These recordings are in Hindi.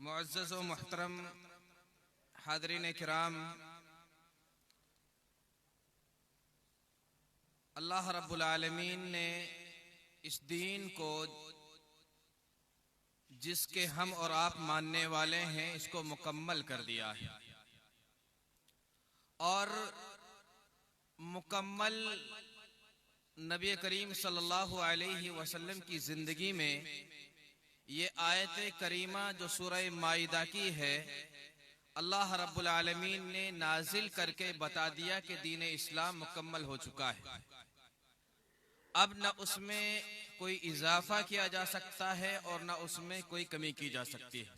मुअज़्ज़ज़ व मुहतरम हाज़रीन किराम, अल्लाह रब्बुल आलमीन ने इस दीन को जिसके हम और आप मानने वाले हैं इसको मुकम्मल कर दिया है। और मुकम्मल नबी करीम सल्लल्लाहु अलैहि वसल्लम की ज़िंदगी में ये आयत करीमा जो सूरह माइदा की है, अल्लाह रब्बुल आलमीन ने नाजिल करके बता दिया कि दीन इस्लाम मुकम्मल हो चुका है। अब न उसमें कोई इजाफा किया जा सकता है और न उसमें कोई कमी की जा सकती है।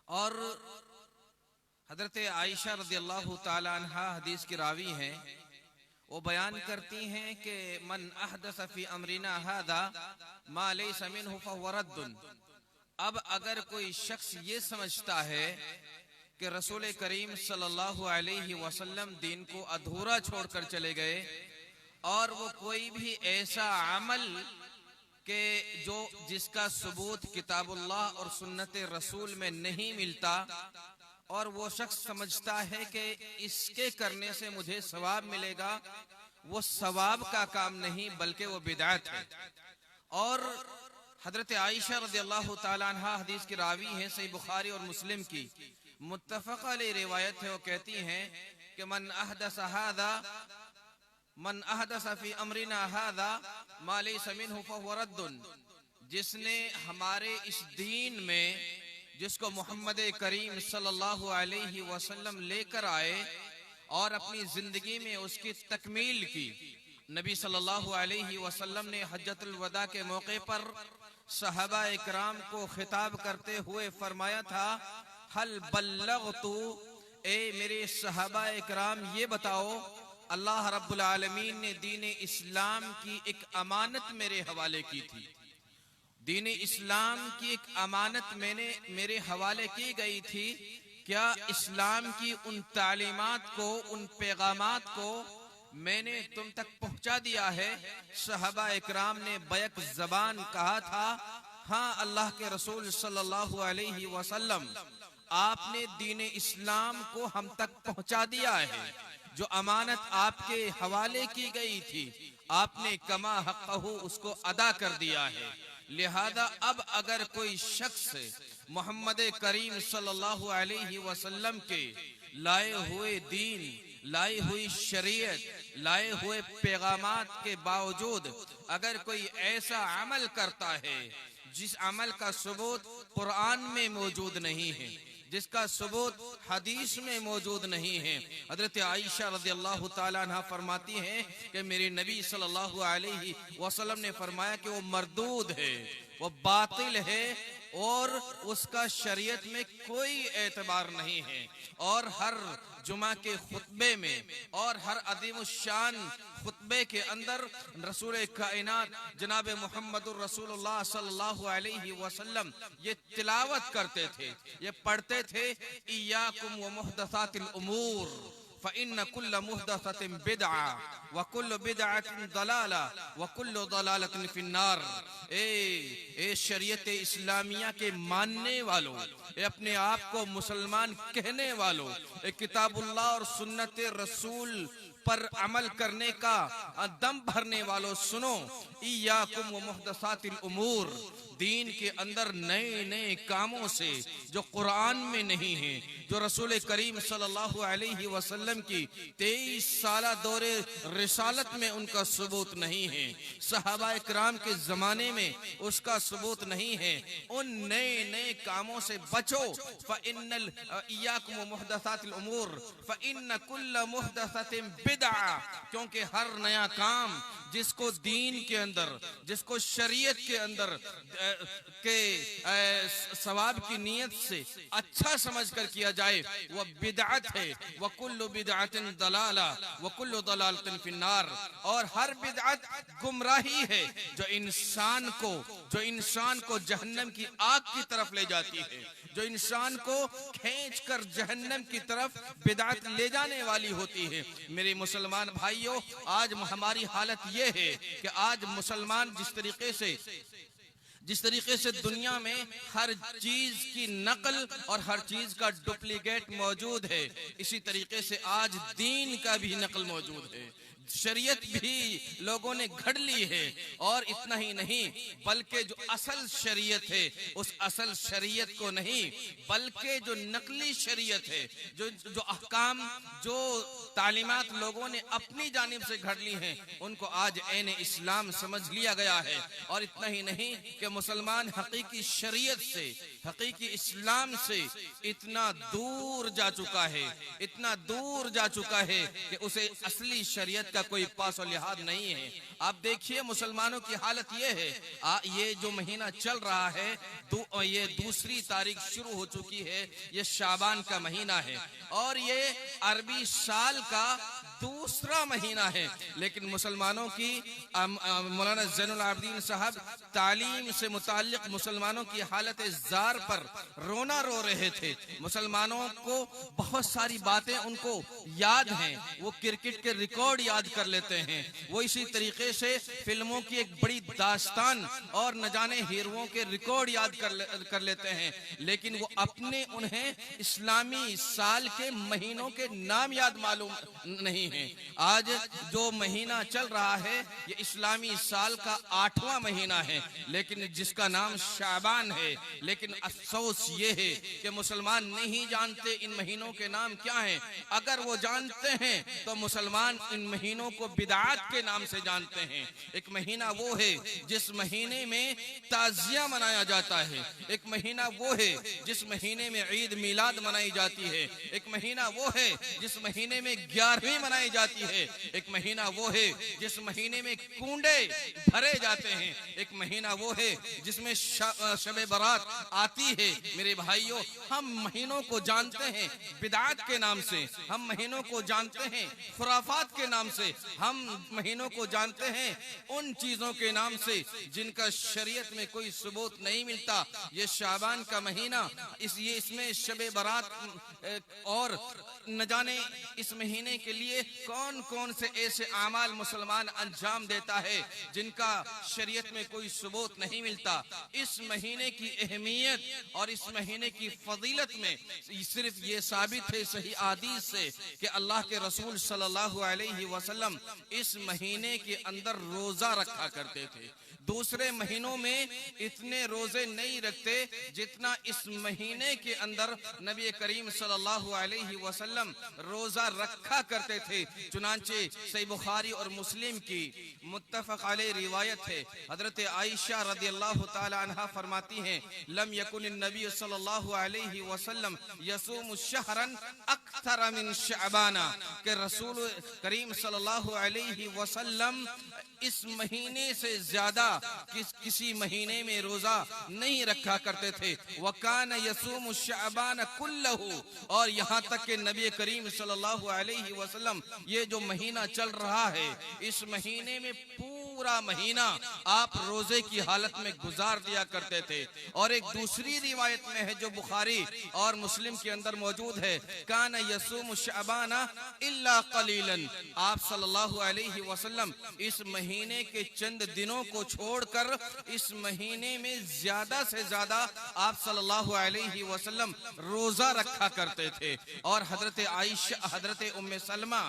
और हजरत आयशा रज़ियल्लाहु ताला अन्हा हदीस की रावी हैं, वो बयान करती हैं कि मन अहदस फी अमरिना हादा मा लैसा मिन्हु फहुव रद्दुन। अब अगर कोई शख्स ये समझता है कि रसूल करीम सल्लल्लाहु अलैहि वसल्लम दीन को अधूरा छोड़कर चले गए और वो कोई भी ऐसा अमल के जो जिसका सबूत किताबुल्लाह और सुन्नत रसूल में नहीं मिलता, और वो शख्स समझता है कि इसके करने से मुझे सवाब मिलेगा, वो सवाब का काम नहीं बल्कि वो बिदअत है। और हजरत आयशा रज़ियल्लाहु ताला अन्हा हदीस की रावी हैं, सही बुखारी और मुस्लिम की मुत्तफ़क़ अलैहि रिवायत है। वो कहती हैं कि मन अहदस फी अमरिना हादा मा लैसा मिन्हु फहुव रद्दुन। जिसने हमारे इस दीन में, जिसको मोहम्मद करीम सल्लल्लाहु अलैहि वसल्लम लेकर आए और अपनी जिंदगी में उसकी तकमील की। नबी सल्लल्लाहु अलैहि वसल्लम ने हज्जतुल वदा के मौके पर सहाबा इकराम को खिताब करते हुए फरमाया था, हल बल्लगतु, ए मेरे सहाबा इकराम ये बताओ, अल्लाह रब्बुल आलमीन ने दीन इस्लाम की एक अमानत मेरे हवाले की थी। दीन इस्लाम की एक अमानत मेरे हवाले की गई थी। क्या इस्लाम की उन तालीमात को, उन पैगामात को मैंने तुम तक पहुंचा दिया है? सहाबा इकराम ने बैक ज़बान कहा था, हाँ अल्लाह के रसूल सल्लल्लाहु अलैहि वसल्लम, आपने दीन इस्लाम को हम तक पहुंचा दिया है। जो अमानत आपके हवाले की गई थी आपने कमा हक़्क़हु उसको अदा कर दिया है। लिहाजा अब अगर कोई शख्स मोहम्मद करीम सल्लल्लाहु अलैहि वसल्लम के लाए हुए दीन, लाई हुई शरीयत, लाए हुए पैगामात के बावजूद अगर कोई ऐसा अमल करता है जिस अमल का सबूत कुरान में मौजूद नहीं है, जिसका सबूत हदीस में मौजूद नहीं है, हजरत आयशा रज़ियल्लाहु ताला अन्हा फरमाती हैं कि मेरे नबी सल्लल्लाहु अलैहि वसल्लम ने फरमाया कि वो मरदूद है, वो बातिल है और उसका शरीयत में कोई एतबार नहीं है। और हर जुमा के खुतबे में और हर अज़ीम शान खुतबे के अंदर रसूल कायनात जनाब मुहम्मदुर रसूलुल्लाह सल्लल्लाहु अलैहि वसल्लम ये तिलावत करते थे, ये पढ़ते थे, इय्याकुम व मुहदसातिल उमूर फ़इन्न कुल्ल मुहदसतिन बिदअ व कुल्लु बिदअतिन दलाला व कुल्लु दलालतिन फिन्नार। ए शरीयत इस्लामिया के मानने वालों, अपने आप को मुसलमान कहने वालों, किताबुल्लाह और सुन्नत रसूल पर अमल करने का दम भरने वालों, सुनो, इय्याकुम व मुहदसातिल उमूर, दीन के अंदर नए नए कामों से जो कुरान में नहीं है, जो रसूल करीम सल्लल्लाहु अलैहि वसल्लम की 23 साला दौरे रिसालत में उनका सबूत नहीं है, सहाबा इकराम के जमाने में उसका सबूत नहीं है, उन नए नए कामों से बचो। फ़इन्नल इय्याकुम व मुहदसातिल उमूर फ़इन्न कुल्ल मुहदसतिन बिदअ, क्योंकि हर नया काम जिसको दीन के अंदर, जिसको शरीयत के अंदर के सवाब की नियत से अच्छा समझकर किया जाए वह बिदअत है। वह कुल्लु बिदअतिन दलाला व कुल्लु दलालतिन फिन्नार, और हर बिदअत गुमराही है जो इंसान को जहन्नम की आग की तरफ ले जाती है, जो इंसान को खींचकर जहन्नम की तरफ बिदअत ले जाने वाली होती है। मेरे मुसलमान भाइयों, आज हमारी हालत ये है कि आज मुसलमान जिस तरीके से जिस तरीके से दुनिया में हर चीज की नकल और हर चीज का डुप्लीकेट मौजूद है, इसी तरीके से आज दीन का भी नकल मौजूद है। शरीयत भी लोगों ने घड़ ली है, और इतना ही नहीं बल्कि जो असल शरीयत है उस असल शरीयत को नहीं बल्कि जो नकली शरीयत है, जो अहकाम, जो तालीमात लोगों ने अपनी जानिब से घड़ ली हैं, उनको आज ऐन इस्लाम समझ लिया गया है। और इतना ही नहीं कि मुसलमान हकीकी शरीयत से, हकीकी इस्लाम से इतना दूर जा चुका है, इतना दूर जा चुका है कि उसे असली शरीयत का कोई पास और लिहाज नहीं है। आप देखिए मुसलमानों की हालत ये है, ये जो महीना चल रहा है, ये दूसरी तारीख शुरू हो चुकी है, ये शाबान का महीना है और ये अरबी साल का दूसरा महीना है, लेकिन मुसलमानों की मौलाना ज़ैनुल आबिदीन साहब तालीम से मुताल्लिक मुसलमानों की हालत ज़ार पर रोना रो रहे थे। मुसलमानों को बहुत सारी बातें उनको याद हैं, वो क्रिकेट के रिकॉर्ड याद कर लेते हैं, वो इसी तरीके से फिल्मों की एक बड़ी दास्तान और न जाने हीरोओं के रिकॉर्ड याद कर लेते हैं, लेकिन वो अपने उन्हें इस्लामी साल के महीनों के नाम याद मालूम नहीं है। आज जो महीना चल रहा है ये इस्लामी साल का 8वां महीना है, लेकिन जिसका नाम शाबान है। लेकिन अफसोस ये है कि मुसलमान नहीं जानते इन महीनों के नाम क्या हैं। अगर वो जानते हैं तो मुसलमान इन महीनों को बिदअत के नाम से जानते हैं। एक महीना वो है जिस महीने में ताजिया मनाया जाता है, एक महीना वो है जिस महीने में ईद मिलाद मनाई जाती है, एक महीना वो है जिस महीने में 11वीं मनाई जाती है, एक महीना वो है जिस महीने में कूंडे भरे जाते हैं, एक महीना वो है जिसमें शबे बारात आती है। मेरे भाइयों, हम महीनों को जानते हैं बिदअत के नाम से, हम महीनों को जानते हैं खुराफात के नाम से, हम महीनों को जानते हैं उन चीजों के नाम से जिनका शरीयत में कोई सबूत नहीं मिलता। ये शाबान का महीना, इसमें शबे बारात और न जाने इस महीने के लिए कौन कौन से ऐसे आमाल मुसलमान अंजाम देता है जिनका शरीयत में कोई सबूत नहीं मिलता। इस महीने की अहमियत और इस महीने की फजीलत में सिर्फ ये साबित है सही हदीस से कि अल्लाह के रसूल सल्लल्लाहु अलैहि वसल्लम इस महीने के अंदर रोजा रखा करते थे। दूसरे महीनों में इतने रोजे नहीं रखते जितना इस महीने के अंदर नबी करीम सल्लल्लाहु अलैहि वसल्लम रोजा रखा करते थे। चुनांचे सही बुखारी और मुस्लिम की मुत्तफक अलैह रिवायत है, हजरत आयशा रदियल्लाहु ताला अन्हा फरमाती हैं, लम यकुन नबी सल्लल्लाहु अलैहि वसल्लम यसूम शहरन अक्थर मिन शअबाना, के रसूल करीम सल्लल्लाहु अलैहि वसल्लम इस महीने से ज्यादा किसी महीने में रोजा नहीं रखा करते थे। वकान यसूम शअबान कुल्लहु, और यहाँ तक के नबी करीम सल्लल्लाहु अलैहि वसल्लम ये जो महीना चल रहा है, इस महीने में पूरा महीना आप रोजे की हालत में गुजार दिया करते थे। और एक दूसरी रिवायत में है जो बुखारी और मुस्लिम के अंदर मौजूद है, कान यसूम शअबाना इल्ला कलीलन, आप सल्लल्लाहु अलैहि वसल्लम इस महीने के चंद दिनों को छोड़कर इस महीने में ज्यादा से ज्यादा आप सल्लल्लाहु अलैहि वसल्लम रोजा रखा करते थे। और हजरत आयशा, हजरत उम्मे सलमा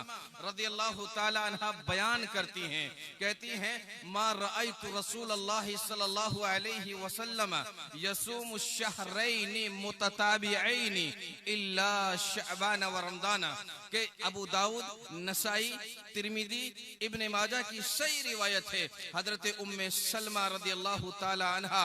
रदियल्लाहु ताला अन्हा बयान करती हैं, कहती हैं, मा रअयतु रसूलल्लाह सल्लल्लाहु अलैहि वसल्लम यसूमु शहरैनि मुतताबिऐनि इल्ला शअबान व रमजान, के अबू दाऊद, नसाई, तिरमिजी, इब्ने माजा की सही रिवायत है। हजरत उम्मे सलमा रदियल्लाहु ताला अन्हा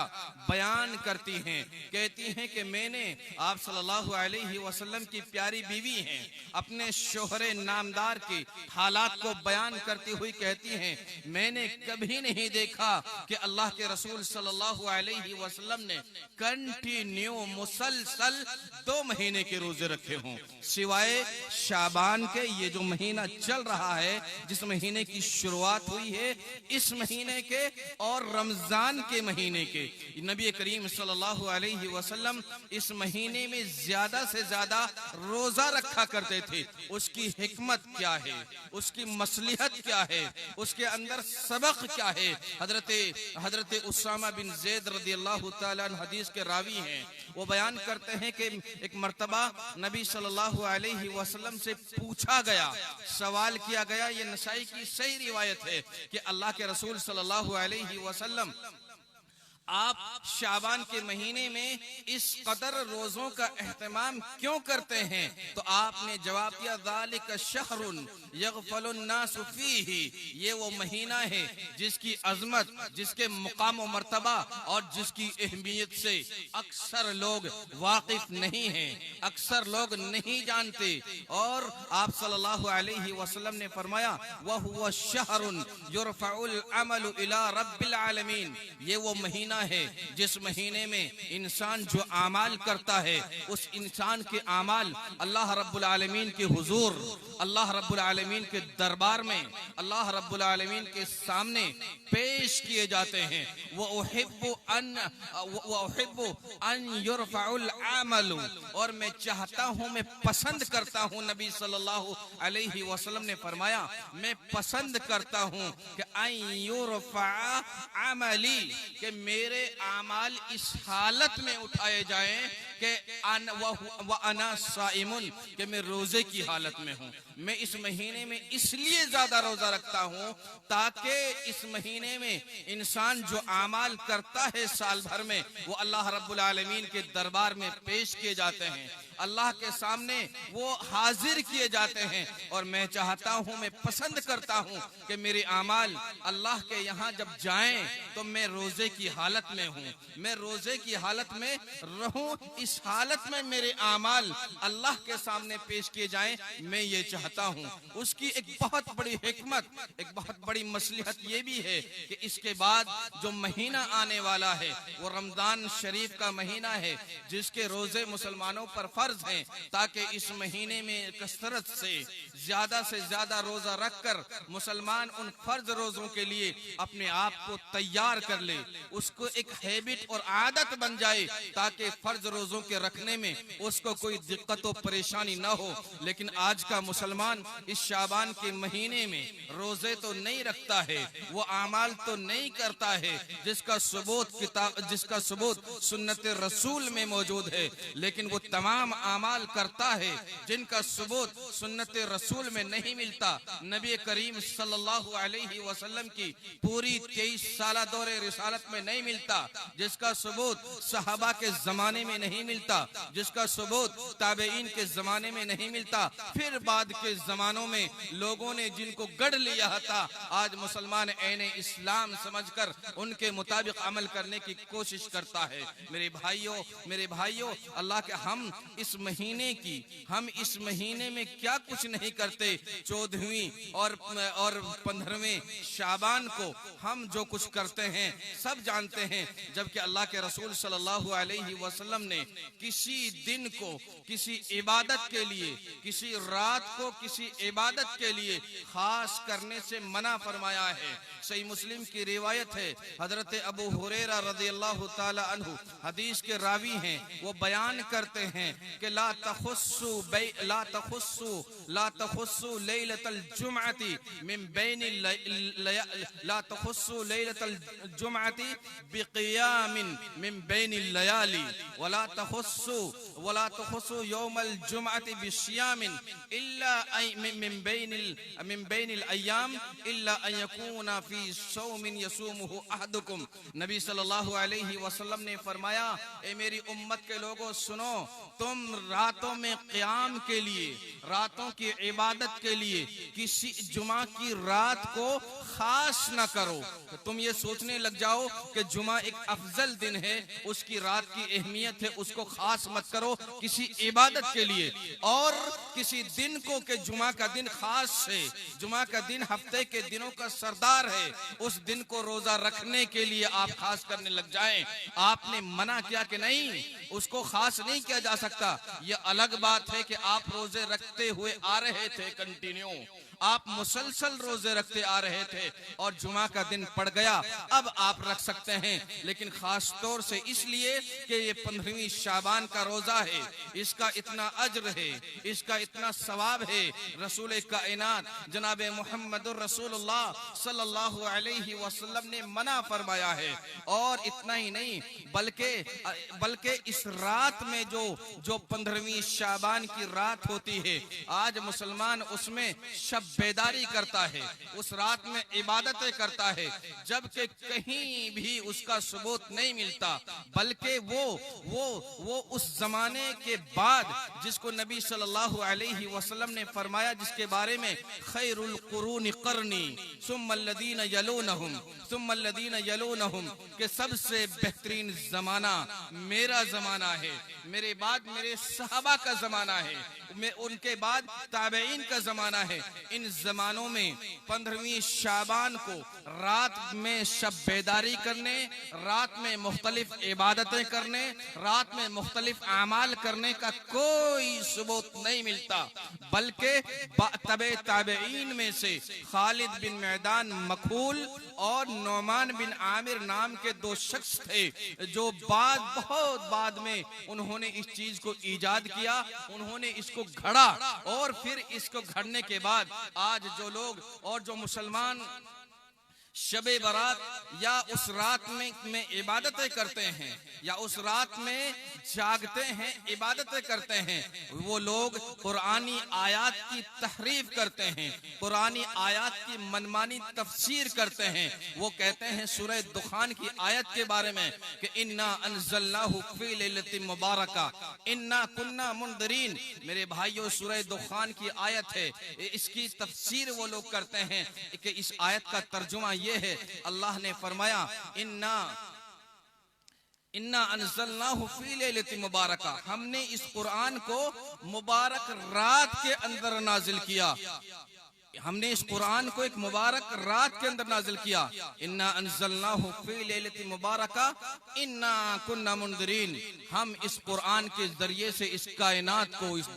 बयान करती हैं, कहती हैं कि मैंने आप सल्लल्लाहु अलैहि वसल्लम की प्यारी बीवी हैं, अपने शोहरे नामदार की हालात को बयान करती हुई कहती हैं, मैंने कभी नहीं देखा कि अल्लाह के रसूल सल्लल्लाहु अलैहि वसल्लम ने कंटिन्यू मुसलसल 2 महीने के रोजे रखे हों सिवाय शाबान शाबान के, ये जो महीना चल रहा है, जिस महीने की शुरुआत हुई है, इस महीने के और रमजान के महीने के, नबी करीम सल्लल्लाहु अलैहि वसल्लम इस महीने में ज्यादा से ज्यादा रोजा रखा करते थे। उसकी हिकमत क्या है, उसकी मसलिहत क्या है, उसके अंदर सबक क्या है? हजरत उसामा बिन ज़ैद रदियल्लाहु ताला अन्हु हदीस के रावी हैं। वो बयान करते हैं कि एक मर्तबा नबी सल्लल्लाहु अलैहि वसल्लम से पूछा गया, सवाल किया गया, ये नसाई की सही रिवायत है कि अल्लाह के रसूल सल्लल्लाहु अलैहि वसल्लम, आप शाबान के महीने में इस कदर रोजों का एहतमाम क्यों करते हैं? तो आपने जवाब दिया, ज़ालिका शहरुन यग़फ़लुन नासु फ़ीही, ये वो महीना है जिसकी अजमत, जिसके मुकाम और मर्तबा और जिसकी अहमियत से अक्सर लोग वाकिफ नहीं हैं, अक्सर लोग नहीं जानते। और आप सल्लल्लाहु अलैहि वसल्लम ने फरमाया, वहुवा शहरुन युरफ़उल अमलु इला रब्बिल आलमीन, ये वो महीना है जिस महीने में इंसान जो आमाल करता है, उस इंसान के आमाल अल्लाह रब्बुल आलमीन के हुजूर, अल्लाह रब्बुल आलमीन के दरबार में, अल्लाह रब्बुल आलमीन के सामने पेश किए जाते हैं। वो उहिब्बु अन युरफ़उल अमलु, और मैं चाहता हूँ, मैं पसंद करता हूँ, नबी सल्लल्लाहु अलैहि वसल्लम ने फरमाया, मैं पसंद करता हूँ कि अन युरफ़अ अमली, कि मेरे आमाल इस हालत में उठाए जाएं कि अना साइमुन, कि मैं रोजे की हालत में हूँ। मैं इस महीने में इसलिए ज्यादा रोजा रखता हूँ ताकि इस महीने में इंसान जो आमाल करता है साल भर में, वो अल्लाह रब्बुल आलमीन के दरबार में पेश किए जाते हैं, अल्लाह के सामने वो हाजिर किए जाते हैं। और मैं चाहता हूँ, मैं पसंद करता हूँ कि मेरे आमाल अल्लाह के यहाँ जब जाएं तो मैं रोजे की हालत में हूँ, मैं रोजे की हालत में रहूं, इस हालत में मेरे आमाल अल्लाह के सामने पेश किए जाएं, मैं ये चाहता हूँ। उसकी एक बहुत बड़ी हिकमत, एक बहुत बड़ी मसलिहत ये भी है कि इसके बाद जो महीना आने वाला है वो रमजान शरीफ का महीना है, जिसके रोजे मुसलमानों पर फर्ज हैं, ताकि इस महीने में कसरत से ज्यादा रोजा रखकर मुसलमान उन फर्ज रोजों के लिए अपने आप को तैयार कर ले, उसको एक हैबिट और आदत बन जाए, ताकि फर्ज रोजों के रखने में उसको कोई दिक्कत और परेशानी न हो। लेकिन आज का मुसलमान इस शाबान के महीने में रोजे तो नहीं रखता है, वो आमाल तो नहीं करता है जिसका सबूत सुन्नत रसूल में मौजूद है, लेकिन वो तमाम आमाल करता है जिनका सबूत सुन्नत रसूल में नहीं मिलता। नबी करीम सल्लल्लाहु अलैहि वसल्लम की पूरी 23 साल दौरे रिसालत में नहीं मिलता, जिसका सबूत सहाबा के जमाने में नहीं मिलता, जिसका सबूत ताबईन के जमाने में नहीं मिलता, फिर बाद के जमानों में लोगों ने जिनको गढ़ लिया था, आज मुसलमान ऐने इस्लाम समझकर उनके मुताबिक अमल करने की कोशिश करता है। मेरे भाइयों, अल्लाह के हम इस महीने में क्या कुछ नहीं करते। 14वीं और 15वें शाबान को हम जो कुछ करते हैं सब जानते हैं, जबकि अल्लाह के रसूल सल्लल्लाहु अलैहि वसल्लम ने किसी दिन को किसी इबादत के लिए, किसी रात को किसी इबादत के लिए खास करने से मना फरमाया है। सही मुस्लिम की रिवायत है, हजरत अबू हुरैरा रज़ियल्लाहु ताला अन्हु हदीस के रावी हैं, वो बयान करते हैं कि ला तखुस्सु लैलतल जुमअती बिक़ियामिन मिन बैनिल लयाली वला तखुस्सु यौमल जुमअती बिसियामिन इल्ला मिन बैनिल अय्याम इल्ला अन यकूना फी सौमिन यसूमुहु अहदुकुम। नबी सल्लल्लाहु अलैहि वसल्लम ने फरमाया, ए मेरी उम्मत के लोगों सुनो, तुम रातों में क़याम के लिए, रातों की इबादत के लिए किसी जुमा की रात को खास न करो। तो तुम ये सोचने लग जाओ कि जुमा एक अफजल दिन है, उसकी रात की अहमियत है, उसको खास मत करो किसी इबादत के लिए, और किसी दिन को के जुमा का दिन खास है, जुमा का दिन हफ्ते के दिनों का सरदार है, उस दिन को रोजा रखने के लिए आप खास करने लग जाएं। आपने मना किया कि नहीं, उसको खास नहीं किया जा सकता। यह अलग बात है कि आप रोजे रखते हुए आ रहे थे, कंटिन्यू आप मुसलसल रोजे रखते आ रहे थे और जुमा का दिन पड़ गया, अब आप रख सकते हैं। लेकिन खास तौर से इसलिए कि ये 15वीं शाबान का रोजा है, इसका इतना अज्र है, इसका इतना सवाब है। रसूल कायनात जनाब मुहम्मदुर रसूलुल्लाह सल्लल्लाहु अलैहि वसल्लम ने मना फरमाया है। और इतना ही नहीं, बल्कि इस रात में जो 15वीं शाबान की रात होती है, आज मुसलमान उसमें शब बेदारी करता है, उस रात में इबादतें करता है, जबकि कहीं भी उसका सबूत नहीं मिलता। बल्कि वो उस जमाने के बाद जिसको नबी सल्लल्लाहु अलैहि वसल्लम ने फरमाया, जिसके बारे में खैरुल कुरून करनी सुम्मल्लदीन यलूनहुम सुम्मल्लदीन यलूनहुम के सबसे बेहतरीन जमाना मेरा जमाना है, मेरे बाद मेरे सहाबा का जमाना है, उनके बाद ताबईन का जमाना है। इन जमानों में 15वीं शाबान को रात में शब बेदारी करने, रात में मुख्तलिफ इबादतें करने, रात में मुख्तलिफ आमाल करने का कोई सबूत नहीं मिलता। बल्कि तबे ताबईन में से खालिद बिन मैदान मखूल और नौमान बिन आमिर नाम के दो शख्स थे, जो बहुत बाद में उन्होंने इस चीज को ईजाद किया, उन्होंने इसको घड़ा, और फिर इसको घड़ने के बाद आज जो लोग और जो मुसलमान शबे बारात या उस रात में इबादतें करते हैं या उस रात में जागते हैं, इबादतें करते हैं, वो लोग कुरानी आयात की तहरीफ करते हैं, कुरानी आयात की मनमानी तफसीर करते हैं। वो कहते हैं सूरह दुखान की आयत के बारे में कि इन्ना अंज़लनाहु फी लैलतिन मुबारका इन्ना कुन्ना मुंदिरीन। मेरे भाइयों, सूरह दुखान की आयत है, इसकी तफसीर वो लोग करते हैं कि इस आयत का तर्जुमा ये है, अल्लाह ने फरमाया इन्ना अंज़लनाहु फी लैलतिन मुबारका, हमने इस कुरान को मुबारक रात के अंदर नाजिल किया, हमने इस कुरान को एक मुबारक रात के अंदर नाजिल किया। इन्ना अंज़लनाहु फी लैलतिन मुबारका इन्ना कुन्ना मुंदिरीन, हम इस कुरान के जरिए से इस कायनात को, इस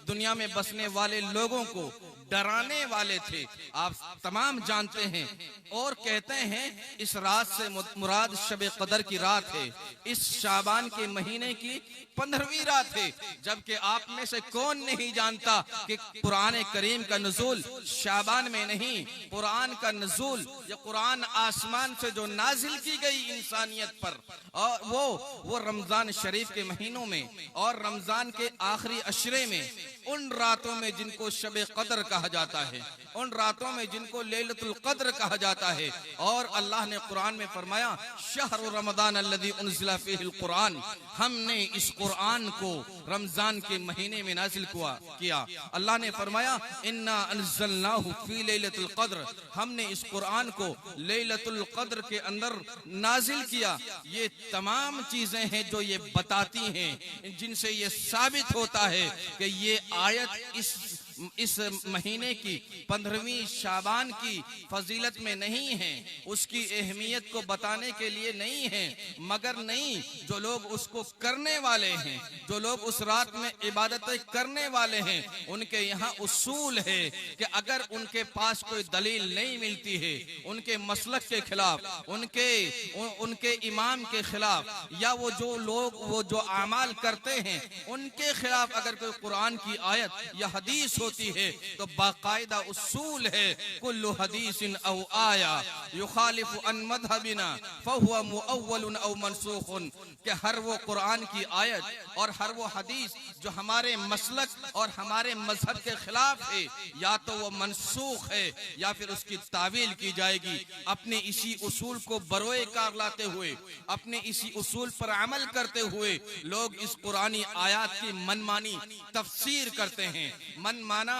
दुनिया में बसने वाले लोगों को डराने वाले थे। आप तमाम जानते हैं और कहते हैं इस रात से मुराद शब कदर की रात है, इस शाबान के महीने की 15वीं रात है। जबकि आप में से कौन नहीं जानता कि कुरान करीम का नुज़ूल शाबान में नहीं, कुरान का नुज़ूल या कुरान आसमान से जो नाजिल की गई इंसानियत पर, और वो रमजान शरीफ के महीनों में और रमजान के आखिरी अशरे में, उन रातों में जिनको शब कदर कहा जाता है, उन रातों में जिनको लैलतुल कद्र कहा जाता है। और अल्लाह ने कुरान में फरमाया शहर रमजान अल्लज़ी उन्ज़िला फ़ीहिल कुरान, हमने इस कुरान को रमजान के महीने में नाजिल किया। अल्लाह ने फरमाया इन्ना अंज़लनाहु फ़ी लैलतुल कद्र, हमने इस कुरान को लैलतुल कद्र के अंदर नाजिल किया। ये तमाम चीजें हैं जो ये बताती हैं, जिनसे ये साबित होता है कि ये आयत इस महीने की 15वीं शाबान की फजीलत में नहीं है, उसकी अहमियत को बताने के लिए नहीं है, मगर नहीं, जो लोग उसको करने वाले हैं, जो लोग उस रात में इबादतें करने वाले हैं, उनके यहाँ उसूल है कि अगर उनके पास कोई दलील नहीं मिलती है, उनके मसलक के खिलाफ, उनके इमाम के खिलाफ, या वो जो आमाल करते हैं उनके खिलाफ अगर कोई कुरान की आयत या हदीस होती है, तो बाकायदा उसूल है कुल्लु हदीसिन औ आया युखालिफु अन मज़हबिना फहुवा मुअव्वलुन औ मनसूखुन, कि हर वो कुरान की आयत और हर वो हदीस जो हमारे मसलक और हमारे मजहब के खिलाफ है, या तो वो मनसूख है या फिर उसकी तावील की जाएगी। अपने इसी उसूल को बरोए कार लाते हुए, अपने इसी उसूल पर अमल करते हुए लोग इस कुरानी आयत की मनमानी तफसीर करते हैं, मनमानी माना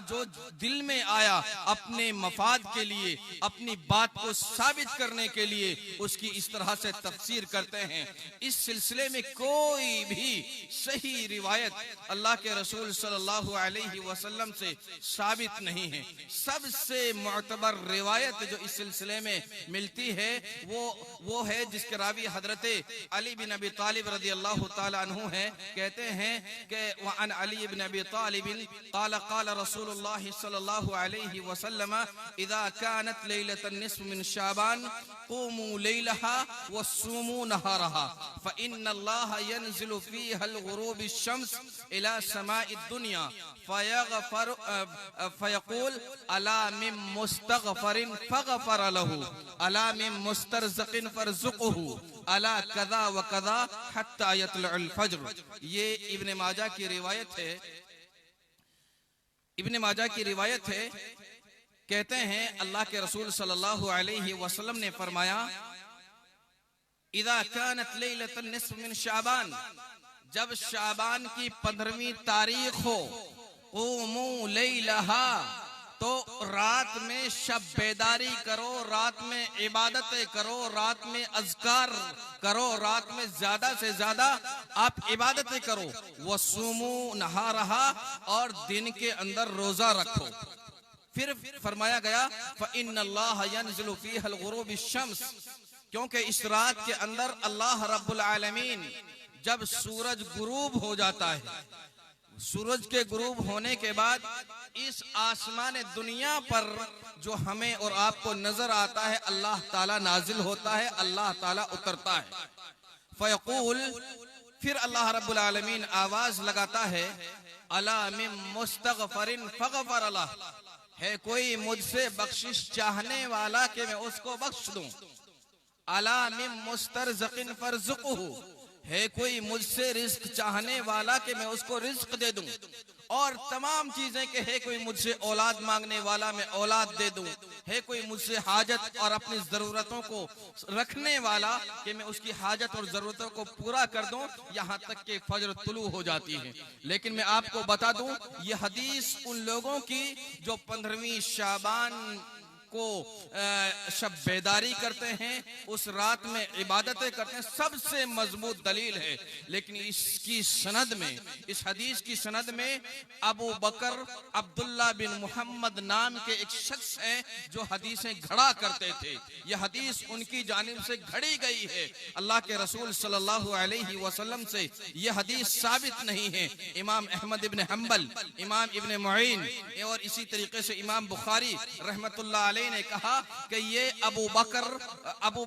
जो दिल में आया अपने मफाद के लिए, अपनी बात को साबित करने के लिए उसकी इस तरह से तफसीर करते हैं। इस सिलसिले में कोई भी सही रिवायत अल्लाह के रसूल सल्लल्लाहु अलैहि वसल्लम से साबित नहीं है। सबसे मुअतबर रिवायत जो इस सिलसिले में मिलती है वो है जिसके रावी हजरत अली बिन अबी तालिब रज़ियल्लाहु ताला अन्हु है। कहते हैं कि वअन अली बिन अबी तालिब क़ाल क़ाल रसूलुल्लाह सल्लल्लाहु अलैहि वसल्लम इज़ा कानत लैलतुन निस्फ़ मिन शाबान क़ूमू लैलहा वसूमू नहारहा फ़इन्नल्लाह यनज़िलु फ़ीहा ग़ुरूब अश-शम्स इला समाइद दुनिया फ़यग़फ़र फ़यक़ूल अला मिन मुस्तग़फ़रिन फ़ग़फ़र लहू अला मिन मुस्तरज़क़िन फ़रज़ुक़हू अला कज़ा व कज़ा हत्ता यतलुल फ़ज्र। ये इब्न माजा की रिवायत है। इब्न माजा की रिवायत है। कहते हैं अल्लाह के रसूल सल्लल्लाहु अलैहि वसल्लम ने फरमाया इज़ा कानत लैलतुन निस्फ़ मिन शाबान, जब शाबान की 15वीं तारीख हो, क़ूमू लैलहा, तो रात में शब बेदारी करो, रात में इबादतें करो, रात में अज़कार करो, रात में ज्यादा से ज्यादा आप इबादतें करो। वसूमू नहारहा, और दिन के अंदर रोजा रखो। फिर फरमाया गया फ़इन्नल्लाह यनज़िलु फ़ीहल ग़ुरूब अश-शम्स, क्योंकि इस रात के अंदर अल्लाह रब्बुल आलमीन जब सूरज गुरूब हो जाता है, सूरज के गुरूब होने के बाद इस आसमान दुनिया पर जो हमें और आपको नजर आता है, अल्लाह ताला नाजिल होता है, अल्लाह ताला उतरता है। फ़यक़ूल, फिर अल्लाह रब्बुल आलमीन आवाज लगाता है अला मिन मुस्तग़फ़रिन फ़ग़फ़र लह, है कोई मुझसे बख्शिश चाहने वाला कि मैं उसको बख्श दूं। अला मिन मुस्तरज़क़िन फ़रज़ुक़हू, है कोई मुझसे रिज़्क़ चाहने वाला कि मैं उसको रिज़्क़ दे दूं। और तमाम चीजें के है कोई मुझसे औलाद मांगने वाला, मैं औलाद दे दूं। है कोई मुझसे हाजत और अपनी जरूरतों को रखने वाला कि मैं उसकी हाजत और जरूरतों को पूरा कर दूं, यहाँ तक कि फजर तुलू हो जाती है। लेकिन मैं आपको बता दूं, ये हदीस उन लोगों की जो 15वीं शाबान को शब बेदारी करते हैं, उस रात में इबादतें करते हैं, सबसे मजबूत दलील है। लेकिन इसकी सनद में, इस हदीस की सनद में अबू बकर अब्दुल्ला बिन मोहम्मद नाम के एक शख्स हैं जो हदीसें घड़ा करते थे। यह हदीस उनकी जानिब से घड़ी गई है। अल्लाह के रसूल सल्लल्लाहु अलैहि वसल्लम से यह हदीस साबित नहीं है। इमाम अहमद इब्न हम्बल, इमाम इब्न मुईन और इसी तरीके से इमाम बुखारी रहमतुल्लाह अलैह ने कहा कि ये अबू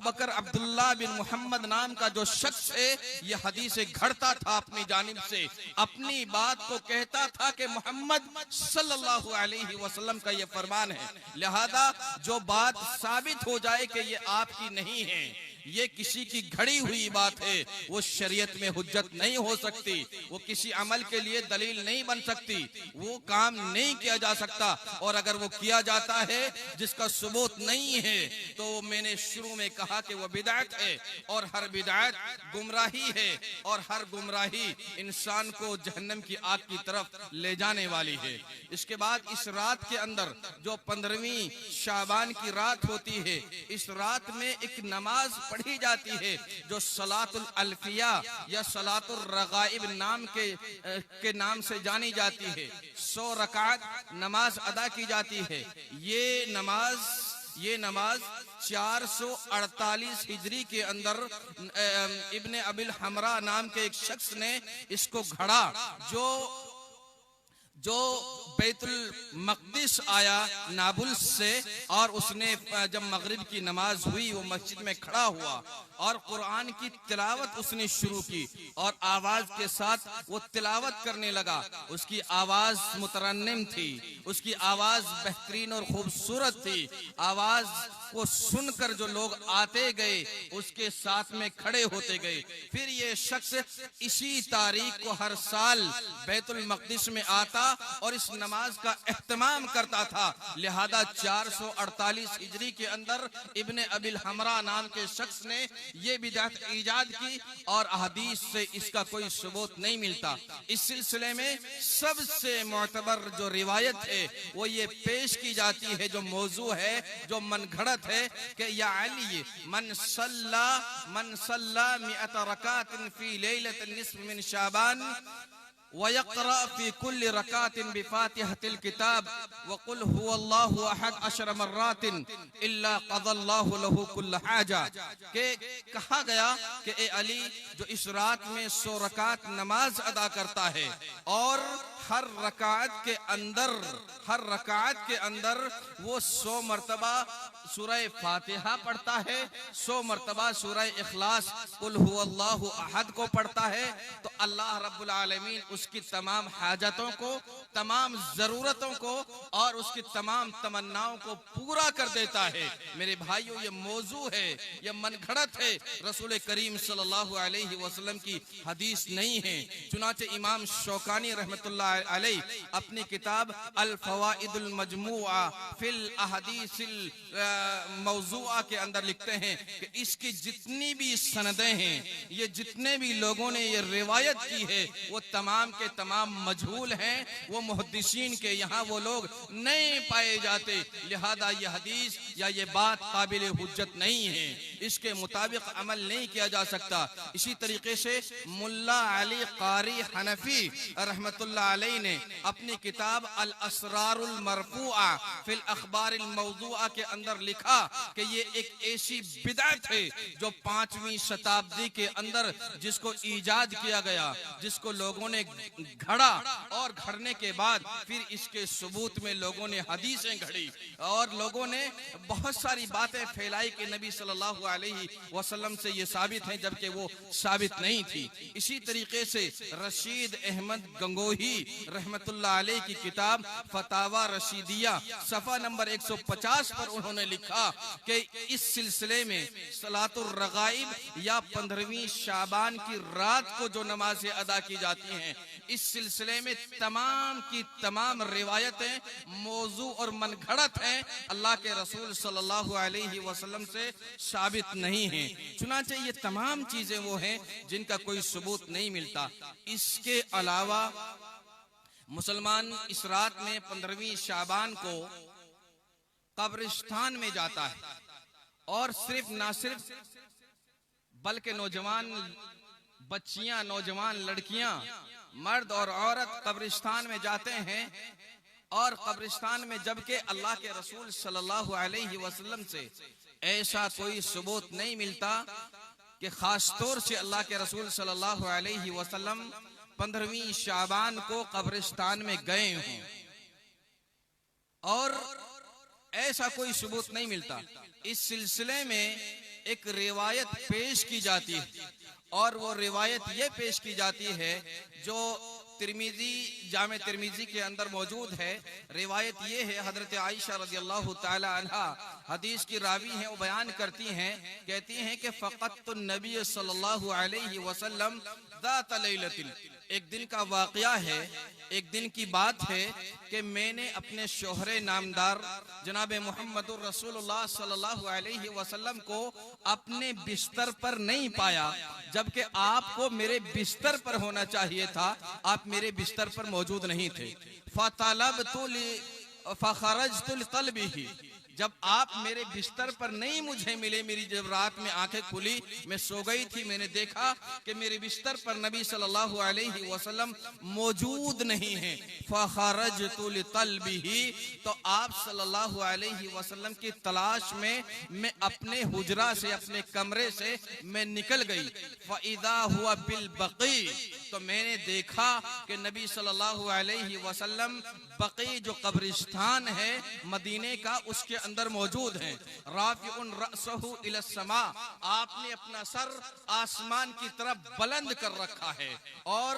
बकर अब्दुल्ला बिन मोहम्मद नाम का जो शख्स है, ये हदीसें घड़ता था अपनी जानिब से, अपनी बात को कहता था कि मोहम्मद सल्लल्लाहु अलैहि वसल्लम का ये फरमान है। लिहाजा जो बात साबित हो जाए कि ये आपकी नहीं है, ये किसी की घड़ी हुई बात है, वो शरीयत में हुज्जत नहीं हो सकती, वो किसी अमल के लिए दलील नहीं बन सकती, वो काम नहीं किया जा सकता। और अगर वो किया जाता है जिसका सबूत नहीं है, तो मैंने शुरू में कहा कि वो बिदअत है, और हर बिदअत गुमराही है, और हर गुमराही इंसान को जहन्नम की आग की तरफ ले जाने वाली है। इसके बाद इस रात के अंदर जो 15वीं शाबान की रात होती है, इस रात में एक नमाज पढ़ी जाती है जो सलातुल अलफिया या सलातुल रगाइब नाम के नाम से जानी जाती है। 100 रकात नमाज अदा की जाती है। ये नमाज 448 हिजरी के अंदर इब्ने अबिल हमरा नाम के एक शख्स ने इसको घड़ा, जो बैतुल मक़दिस आया नाबुल्स से, और उसने जब मगरिब की नमाज हुई वो मस्जिद में खड़ा हुआ और कुरान की तिलावत उसने शुरू की, और आवाज के साथ वो तिलावत करने लगा। उसकी आवाज मुतरन्निम थी, उसकी आवाज बेहतरीन और खूबसूरत थी, आवाज को सुनकर जो लोग आते गए उसके साथ में खड़े होते गए। फिर ये शख्स इसी तारीख को हर साल बैतुल मक़दिस में आता और इस नमाज का एहतमाम करता था। लिहाजा 448 हिजरी के अंदर इब्ने अबिल हमरा नाम के शख्स ने ये बिदअत ईजाद की और अहदीस से इसका कोई सबूत नहीं मिलता। इस सिलसिले में सबसे मोतबर जो रिवायत है वो ये पेश की जाती है, जो मौजू है, जो मनगढ़ंत है कि या अली मन सल्ला मिअत रकातिन फी लैलतिन निस्फ मिन शाबान वयक़रा फी कुल्लि रकातिन बिफातिहतिल किताब वक़ुल हुवल्लाहु अहद 10 मर्रातिन इल्ला क़ज़ल्लाहु लहु कुल्ल हाजा। के कहा गया कि ए अली, जो इस रात में 100 रकात नमाज अदा करता है और हर रकात के अंदर वो 100 मरतबा सूरह फातिहा पढ़ता है, 100 मरतबा सूरह इखलास कुल हुवल्लाहु अहद को पढ़ता है, तो अल्लाह रब्बुल आलमीन उसकी तमाम हाजतों को, तमाम जरूरतों को और उसकी तमाम तमन्नाओं को पूरा कर देता है। मेरे भाइयों, ये मौजू है, ये मनगढ़ंत है, रसूल करीम सल्लल्लाहु अलैहि वसल्लम की हदीस नहीं है। चुनाचे इमाम शौकानी रहमतुल्लाह अलैह अपनी किताब अल फवाइदुल मजमुआ फिल अहदीसिल मौज़ूआ के अंदर लिखते हैं कि इसकी जितनी भी सनदें हैं, ये जितने भी लोगों ने ये रिवायत की है, वो तमाम के तमाम मजहूल हैं, वो मुहद्दिसीन के यहाँ वो लोग नहीं पाए जाते। लिहाजा ये हदीस या ये बात काबिल हुज्जत नहीं है, इसके मुताबिक अमल नहीं किया जा सकता। इसी तरीके से मुल्ला अली कारी हनफी रहमतुल्लाह अलैह ने अपनी किताब अल असरारुल मरफूआ फिल अखबारिल मौज़ूआ के अंदर लिखा कि ये एक ऐसी बिदअत है जो 5वीं शताब्दी के अंदर जिसको ईजाद किया गया, जिसको लोगों ने घड़ा और घड़ने के बाद फिर इसके सबूत में लोगों ने हदीसें घड़ी और लोगों ने बहुत सारी बातें फैलाई कि नबी सल्लल्लाहु अलैहि वसल्लम से ये साबित है, जबकि वो साबित नहीं थी। इसी तरीके से रशीद अहमद गंगोही रहमतुल्लाह अलैह की किताब फतावा रशीदिया सफा नंबर 150 पर उन्होंने लिखा कि इस सिलसिले में सलातुर रगाइब या 15वीं शाबान की रात को जो नमाजें अदा की जाती हैं, इस सिलसिले में तमाम की तमाम रिवायतें मौजू और मनगढ़ंत हैं, अल्लाह के रसूल सल्लल्लाहु अलैहि वसल्लम से साबित नहीं हैं। चुनांचे ये तमाम चीजें वो हैं जिनका कोई सबूत नहीं मिलता। इसके अलावा मुसलमान इस रात में 15वीं शाबान को कब्रिस्तान में जाता है और ना सिर्फ बल्कि नौजवान बच्चियां, नौजवान लड़कियां, मर्द और औरत कब्रिस्तान में जाते हैं और कब्रिस्तान में, जबकि अल्लाह के रसूल सल्लल्लाहु अलैहि वसल्लम से ऐसा कोई सबूत नहीं मिलता कि खास तौर से अल्लाह के रसूल सल्लल्लाहु अलैहि वसल्लम 15वीं शाबान को कब्रिस्तान में गए हों, और ऐसा कोई सबूत नहीं मिलता। इस सिलसिले में एक रिवायत पेश की जाती है और वो रिवायत ये पेश की जाती है जो जामे तिर्मिजी के अंदर मौजूद है। रिवायत ये है, हजरत आयशा रज़ियल्लाहु ताला अन्हा हदीस की रावी हैं, वो बयान करती हैं, कहती हैं कि फ़क़त नबी सल्लल्लाहु अलैहि वसल्लम ज़ात लैलतिन, एक दिन का वाक़या है, एक दिन की बात है कि मैंने अपने शोहरे नामदार जनाब मुहम्मदुर रसूलुल्लाह सल्लल्लाहु अलैहि वसल्लम को अपने बिस्तर पर नहीं पाया, जबकि आपको मेरे बिस्तर पर होना चाहिए था, आप मेरे बिस्तर पर मौजूद नहीं थे। फ़तलबतु फ़ख़रजतु लितलबिही, जब आप मेरे बिस्तर पर नहीं मुझे मिले, मेरी जब रात में आंखें खुली, मैं सो गई थी, मैंने देखा कि मेरे बिस्तर पर नबी सल्लल्लाहु अलैहि वसल्लम मौजूद नहीं हैं। फ़ख़रजतु लितलबिही, तो आप सल्लल्लाहु अलैहि वसल्लम की तलाश में मैं अपने हुजरा से, अपने कमरे से मैं निकल गई। फ़इज़ा हुवा बिल बक़ी, तो मैंने देखा कि नबी सल्लल्लाहु अलैहि वसल्लम बक़ी जो कब्रिस्तान है मदीने का, उसके अंदर मौजूद हैं। राफिउन रअसहु इला समा, आपने अपना सर आसमान की तरफ बुलंद कर रखा है। और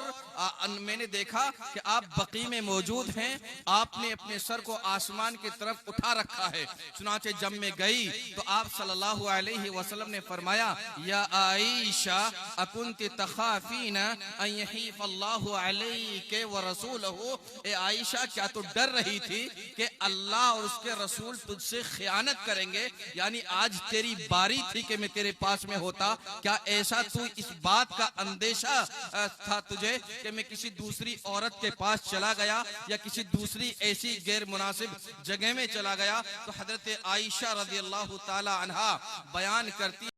मैंने देखा कि आप बकी में मौजूद हैं, आपने अपने सर को आसमान की तरफ उठा रखा है। चुनाचे जब मैं गई तो आप सल्लल्लाहु अलैहि वसल्लम ने फरमाया, या आयशा अकुंति तखाफीना अन यहीफ अल्लाहु अलैके व रसूलहु, ए आयशा क्या तू डर रही थी कि अल्लाह और उसके रसूल तुझसे खयानत करेंगे? यानी आज तेरी बारी थी कि मैं तेरे पास में होता। क्या ऐसा तू इस बात का अंदेशा था तुझे कि मैं किसी दूसरी औरत के पास चला गया या किसी दूसरी ऐसी गैर मुनासिब जगह में चला गया? तो हजरत आयशा रज़ियल्लाहु ताला अन्हा बयान करती